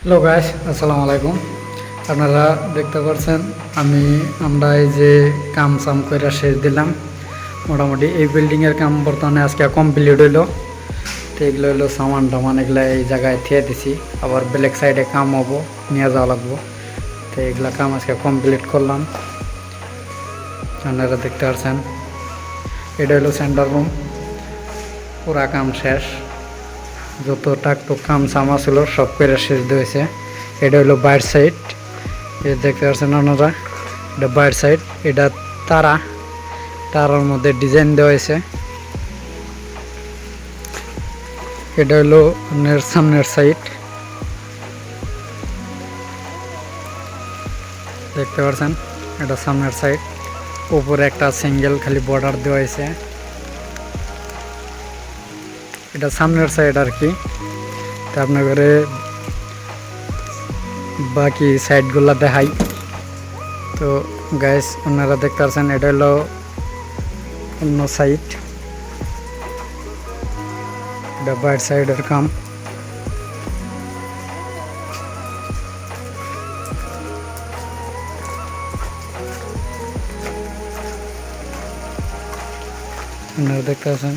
Hello guys, আসসালামু আলাইকুম। আপনারা দেখতে পাচ্ছেন আমরা এই যে কাম সাম করে শেষ দিলাম। মোটামুটি এই বিল্ডিংয়ের কাম বর্তমানে আজকে কমপ্লিট হইলো। তো এগুলো হলো সামান টামান, এগুলো এই জায়গায় থিয়ে দিছি। আবার ব্যাক সাইডে কাম হবো, নিয়ে যাওয়া লাগবো। তো এগুলা কাম আজকে কমপ্লিট করলাম। আপনারা দেখতে পাচ্ছেন এটা হলো সেন্টার রুম, পুরা কাম শেষ। যত টাকটুক কাম সামা ছিল সব করে শেষ দিয়েছে। এটা হলো বাইর সাইড, এটা দেখতে পাচ্ছেন আপনারা, এটা বাইর সাইড। এটা তারার মধ্যে ডিজাইন দেওয়া হয়েছে। এটা হলো আপনার সামনের সাইড, দেখতে পাচ্ছেন এটা সামনের সাইড। উপরে একটা সিঙ্গেল খালি বর্ডার দেওয়া হয়েছে। এটা সামনের সাইড আর কি। তা আপনাদের বাকি সাইডগুলো দেখাই। তো গাইস, আপনারা দেখতে পাচ্ছেন এটা হলো অন্য সাইড, এটা বাইর সাইডের কাম। আপনারা দেখতে পাচ্ছেন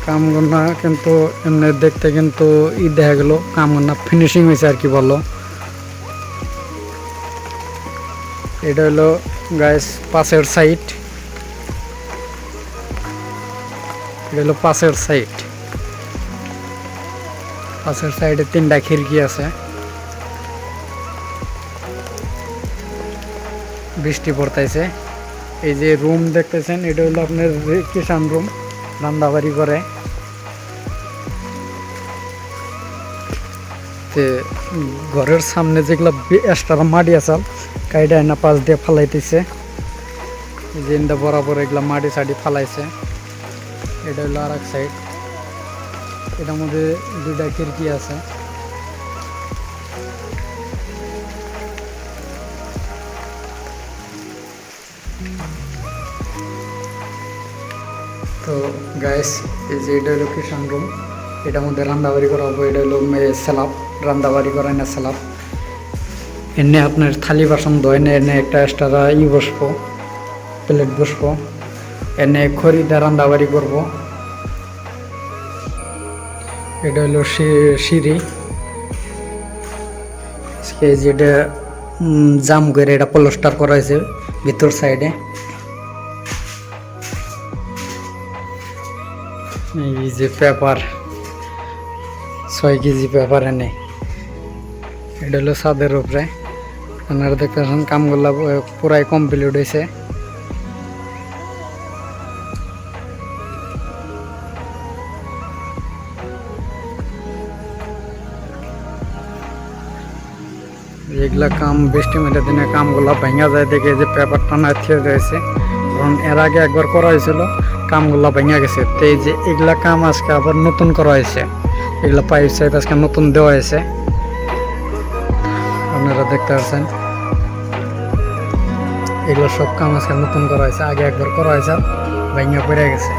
কামগুনা কিন্তু এমনি দেখতে কিন্তু দেখা গেল কামগুনা ফিনিশিং হয়েছে আর কি বলো। এটা হলো গাইস পাশের সাইড, এটা হলো পাশের সাইডে 3টা খিড়কি আছে। বৃষ্টি পড়তেছে। এই যে রুম দেখতেছেন এটা হলো আপনার কিষান রুম, রান্নাবাড়ি করে। ঘরের সামনে যেগুলো এক্সট্রা মাটি আসাল কাইডা না পাশ দিয়ে ফালাইতেছে। যে বরাবর এগুলা মাটি সাটি ফালাইছে। এটা হলো আর এক সাইড, এটার মধ্যে 2টা খিড়কি আছে। তো গাইস, এই যে এটা হলো কিষান রুম, এটার মধ্যে রান্নাবাড়ি করা হবো। এটা হলো স্ল্যাব, রান্নাবাড়ি করায় না স্ল্যাব। এনে আপনার থালি বাসন ধোয় না, এনে একটা এক্সট্রা বসবো, প্লেট বসবো। এনে খড়িতে রান্নাবাড়ি করবো। এটা হলো সিঁড়ি, যেটা জাম করে এটা প্লাস্টার করা হয়েছে ভিতর সাইডে। এই যে পেপার, 6 কেজি পেপার এনে। এটা হলো ছাদের উপরে। আপনারা দেখতে পাচ্ছেন কামগুলা পুরাই কমপ্লিট হয়েছে। এগুলা কাম বৃষ্টি মেটে দিনে কামগুলা ভেঙা যায় দেখে যে পেপার টানা থিয়ে রয়েছে। কারণ এর আগে একবার করা হয়েছিল, কামগুলা ভেঙা গেছে। তো এই যে এগুলা কাম আজকে আবার নতুন করা হয়েছে। এগুলা পাইপ সাইপ আজকে নতুন দেওয়া হয়েছে, আপনারা দেখতে পাচ্ছেন। এগুলো সব কাম আজকে নতুন করা হয়েছে, আগে একবার করা হয়েছে, ভেঙা পড়ে গেছে।